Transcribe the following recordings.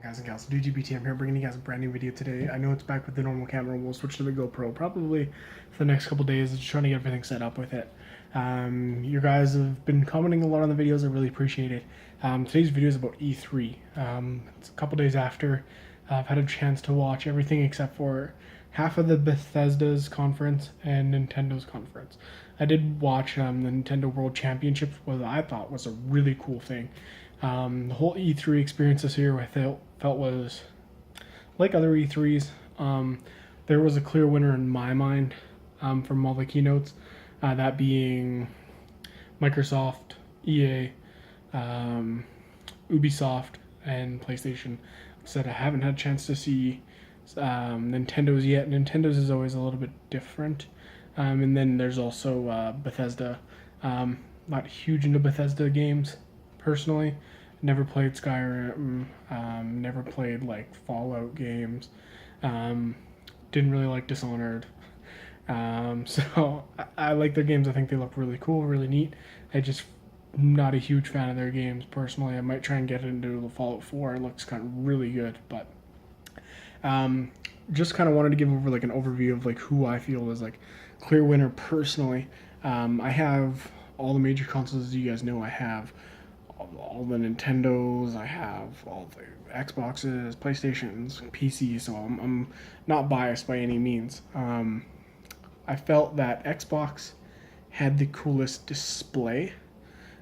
Guys and gals, DGBT, I'm here bringing you guys a brand new video today. I know it's back with the normal camera. We'll switch to the GoPro probably for the next couple days, just trying to get everything set up with it. You guys have been commenting a lot on the videos. I really appreciate it. Today's video is about E3. It's a couple days after I've had a chance to watch everything except for half of the Bethesda's conference and Nintendo's conference. I did watch the Nintendo World Championships, what I thought was a really cool thing. The whole E3 experience this year I felt was like other E3s. There was a clear winner in my mind from all the keynotes, that being Microsoft, EA, Ubisoft, and PlayStation. Said I haven't had a chance to see Nintendo's yet. Nintendo's is always a little bit different. And then there's also Bethesda. Not huge into Bethesda games personally. Never played Skyrim. Never played like Fallout games. Didn't really like Dishonored. So I like their games. I think they look really cool, really neat. I just not a huge fan of their games personally. I might try and get into the Fallout 4. It looks kind of really good, but just kind of wanted to give over like an overview of like who I feel is like clear winner personally. I have all the major consoles, as you guys know. I have all the Nintendos, I have all the Xboxes, PlayStations, PC, so I'm not biased by any means. I felt that Xbox had the coolest display.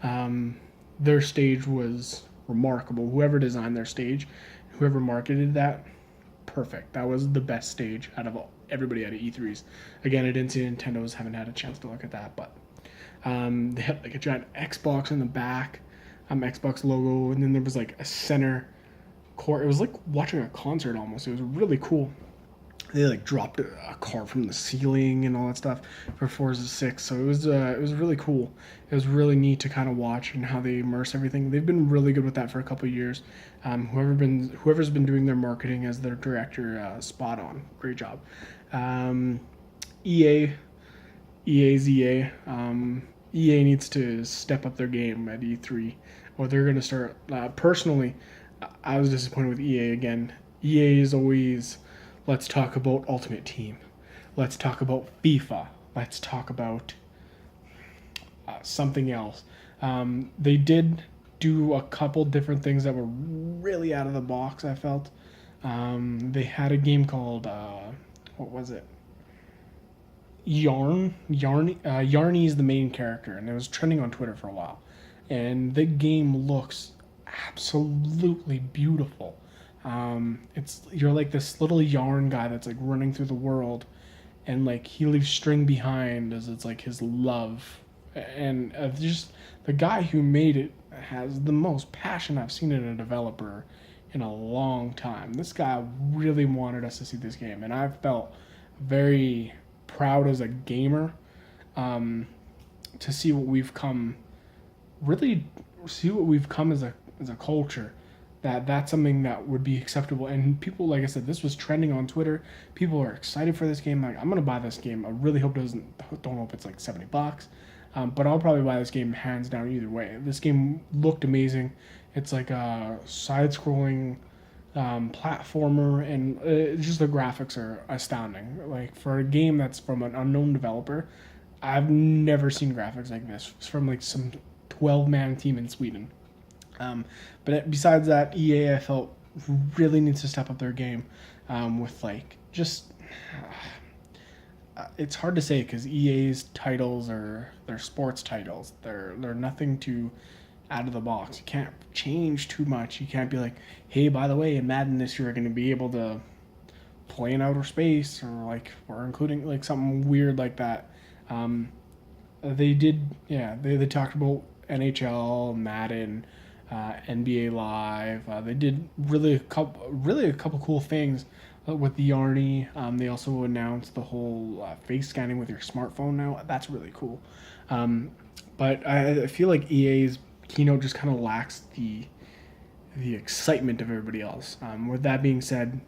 Their stage was remarkable. Whoever designed their stage, whoever marketed that, perfect. That was the best stage out of everybody at E3s. Again, I didn't see Nintendo's, haven't had a chance to look at that, but they had like a giant Xbox in the back, Xbox logo, and then there was like a center core. It was like watching a concert almost. It was really cool. They like dropped a car from the ceiling and all that stuff for Forza 6. So it was really cool. It was really neat to kind of watch and how they immerse everything. They've been really good with that for a couple of years. Whoever's been doing their marketing as their director, spot on. Great job. EA's EA. EA needs to step up their game at E3, or they're going to start. Personally, I was disappointed with EA again. EA is always, let's talk about Ultimate Team. Let's talk about FIFA. Let's talk about something else. They did do a couple different things that were really out of the box, I felt. They had a game called, what was it? Yarny is the main character, and it was trending on Twitter for a while. And the game looks absolutely beautiful. You're like this little yarn guy that's like running through the world, and like he leaves string behind as it's like his love. And just the guy who made it has the most passion I've seen in a developer in a long time. This guy really wanted us to see this game, and I felt very proud as a gamer, to see what we've come, really see what we've come as a culture. That's something that would be acceptable. And people, like I said, this was trending on Twitter. People are excited for this game. Like, I'm gonna buy this game. I really hope don't hope it's like $70. But I'll probably buy this game hands down either way. This game looked amazing. It's like a side-scrolling platformer, and just the graphics are astounding. Like, for a game that's from an unknown developer, I've never seen graphics like this. It's from like some 12-man team in Sweden. But besides that, EA, I felt, really needs to step up their game, with like just. It's hard to say because EA's titles are their sports titles. They're nothing too out of the box. You can't change too much. You can't be like, hey, by the way, in Madden this year, you're going to be able to play in outer space, or including like something weird like that. They did, yeah. They talked about NHL, Madden, NBA Live. They did really a couple cool things with the Yarny. They also announced the whole face scanning with your smartphone now. That's really cool. But I feel like EA's keynote just kind of lacks the excitement of everybody else. With that being said,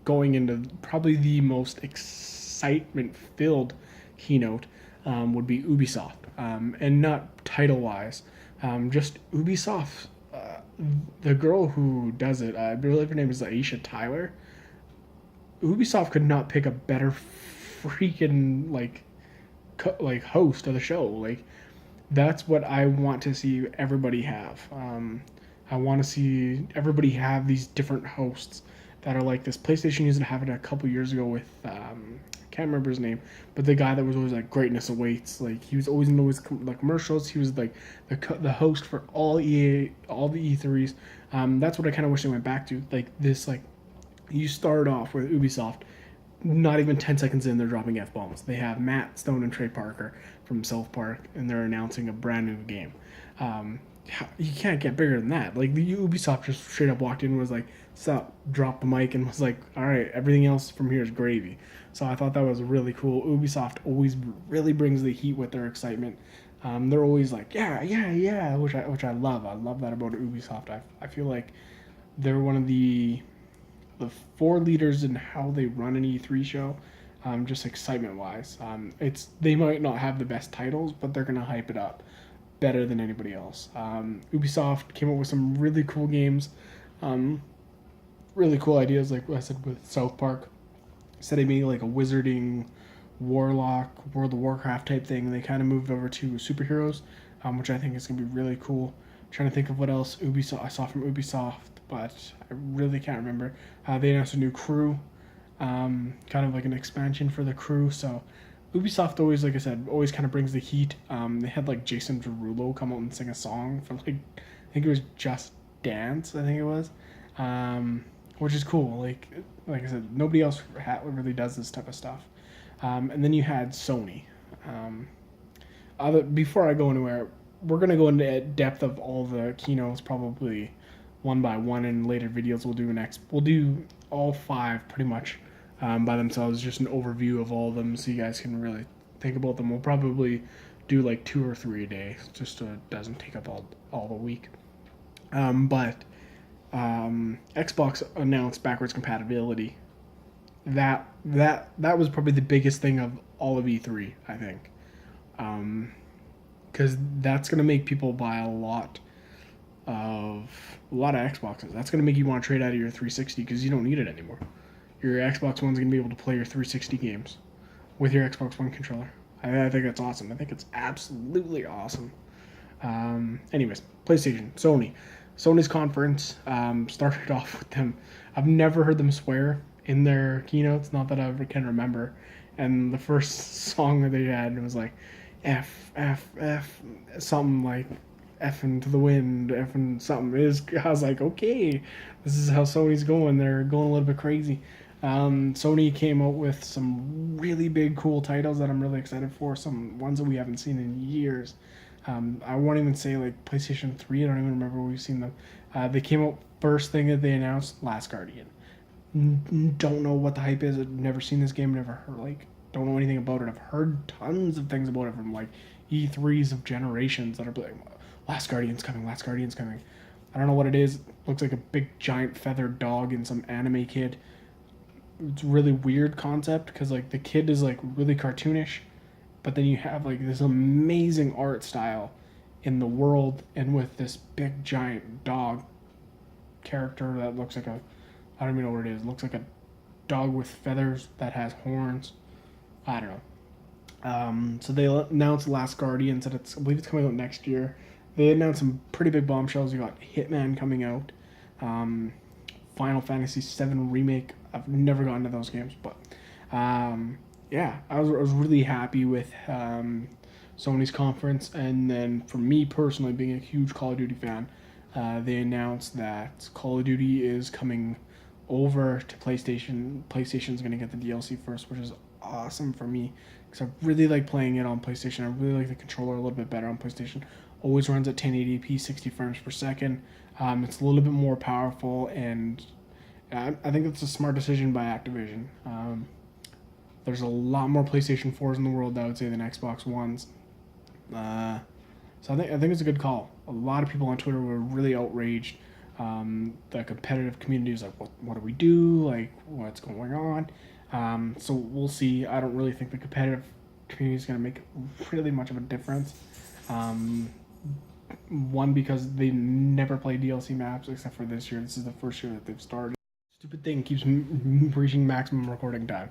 going into probably the most excitement-filled keynote would be Ubisoft, and not title-wise, just Ubisoft the girl who does it, I believe her name is Aisha Tyler. Ubisoft could not pick a better freaking like host of the show. Like that's what I want to see everybody have. I want to see everybody have these different hosts that are like this. PlayStation used to have it a couple years ago with I can't remember his name, but the guy that was always like greatness awaits. Like he was always in those like commercials. He was like the host for all all the E3s. That's what I kind of wish they went back to. Like this like you start off with Ubisoft. Not even 10 seconds in, they're dropping F bombs. They have Matt Stone and Trey Parker from South Park, and they're announcing a brand new game. Um, you can't get bigger than that. Like, the Ubisoft just straight up walked in and was like, "Sup," dropped the mic, and was like, "All right, everything else from here is gravy." So I thought that was really cool. Ubisoft always really brings the heat with their excitement. They're always like, "Yeah, yeah, yeah," which I love. I love that about Ubisoft. I feel like they're one of the four leaders in how they run an E3 show, just excitement wise. It's they might not have the best titles, but they're gonna hype it up better than anybody else. Ubisoft came up with some really cool games, um, really cool ideas. Like I said with South Park, instead of being like a wizarding warlock World of Warcraft type thing, they kind of moved over to superheroes, which I think is gonna be really cool. I'm trying to think of what else Ubisoft I saw from Ubisoft, but I really can't remember. They announced a new crew, kind of like an expansion for the crew. So Ubisoft always, like I said, always kind of brings the heat. They had like Jason Derulo come out and sing a song for like I think it was Just Dance. I think it was, which is cool. Like I said, nobody else really does this type of stuff. And then you had Sony. Um, Before I go anywhere, we're gonna go into depth of all the keynotes probably one by one in later videos. We'll do all five pretty much by themselves, just an overview of all of them, so you guys can really think about them. We'll probably do like 2 or 3 a day, just so it doesn't take up all the week. But Xbox announced backwards compatibility. That was probably the biggest thing of all of E3, I think, because that's gonna make people buy a lot of Xboxes. That's gonna make you want to trade out of your 360 because you don't need it anymore. Your Xbox One's gonna be able to play your 360 games with your Xbox One controller. I think that's awesome. I think it's absolutely awesome. Anyways, PlayStation, Sony's conference started off with them. I've never heard them swear in their keynotes, not that I ever can remember. And the first song that they had was like F F F something like F into the wind, F and something. I was like, okay, this is how Sony's going. They're going a little bit crazy. Sony came out with some really big, cool titles that I'm really excited for. Some ones that we haven't seen in years. I won't even say like PlayStation 3. I don't even remember where we've seen them. They came out first thing that they announced, Last Guardian. Don't know what the hype is. I've never seen this game. Never heard don't know anything about it. I've heard tons of things about it from like E3s of generations that are like, Last Guardian's coming. Last Guardian's coming. I don't know what it is. It looks like a big giant feathered dog and some anime kid. It's a really weird concept because like the kid is like really cartoonish, but then you have like this amazing art style in the world and with this big giant dog character that looks like I don't even know what it is. It looks like a dog with feathers that has horns. I don't know. So they announced Last Guardian, said I believe it's coming out next year. They announced some pretty big bombshells. You got Hitman coming out, Final Fantasy VII Remake. I've never gotten to those games, but yeah, I was really happy with Sony's conference. And then for me personally, being a huge Call of Duty fan, they announced that Call of Duty is coming over to PlayStation. PlayStation's going to get the DLC first, which is awesome for me because I really like playing it on PlayStation. I really like the controller a little bit better on PlayStation. Always runs at 1080p, 60 frames per second. It's a little bit more powerful, and I think that's a smart decision by Activision. There's a lot more PlayStation 4s in the world, I would say, than Xbox Ones. So I think it's a good call. A lot of people on Twitter were really outraged. The competitive community is like, what do we do? Like, what's going on? So we'll see. I don't really think the competitive community is going to make really much of a difference. One, because they never play DLC maps except for this year. This is the first year that they've started. Stupid thing keeps reaching maximum recording time.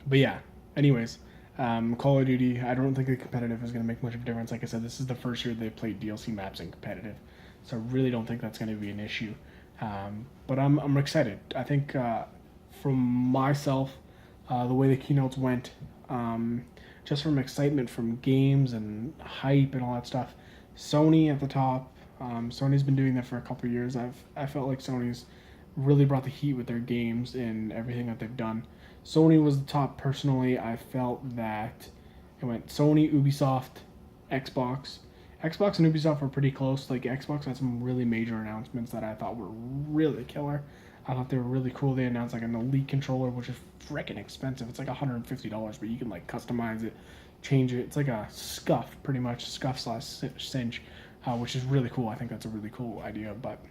But yeah, anyways, Call of Duty, I don't think the competitive is going to make much of a difference. Like I said, this is the first year they played DLC maps in competitive, so I really don't think that's going to be an issue. But I'm excited. I think from myself, the way the keynotes went, just from excitement from games and hype and all that stuff, Sony at the top. Sony's been doing that for a couple of years. I felt like Sony's really brought the heat with their games and everything that they've done. Sony was the top personally. I felt that it went Sony, Ubisoft, Xbox. Xbox and Ubisoft were pretty close. Like Xbox had some really major announcements that I thought were really killer. I thought they were really cool. They announced like an Elite controller, which is freaking expensive. It's like $150, but you can like customize it, change it. It's like a Scuff, pretty much Scuff slash Cinch, which is really cool. I think that's a really cool idea. But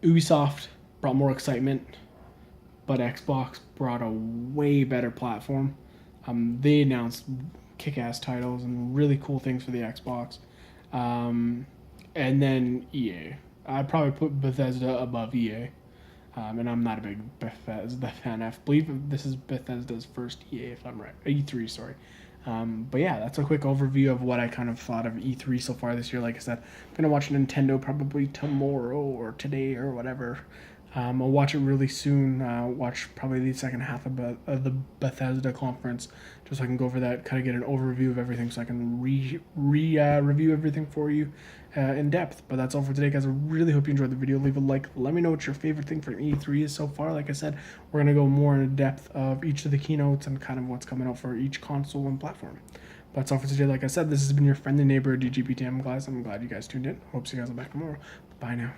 Ubisoft brought more excitement, but Xbox brought a way better platform. They announced kick-ass titles and really cool things for the Xbox. And then EA. I'd probably put Bethesda above EA. And I'm not a big Bethesda fan. I believe this is Bethesda's first EA, if I'm right. E3, sorry. But yeah, that's a quick overview of what I kind of thought of E3 so far this year. Like I said, I'm going to watch Nintendo probably tomorrow or today or whatever. I'll watch it really soon. Watch probably the second half of the Bethesda conference, just so I can go over that, kind of get an overview of everything, so I can review everything for you in depth. But that's all for today, guys. I really hope you enjoyed the video. Leave a like. Let me know what your favorite thing from E3 is so far. Like I said, we're gonna go more in depth of each of the keynotes and kind of what's coming out for each console and platform. But that's all for today. Like I said, this has been your friendly neighbor DGPT. I'm glad you guys tuned in. Hope to see you guys back tomorrow. Bye now.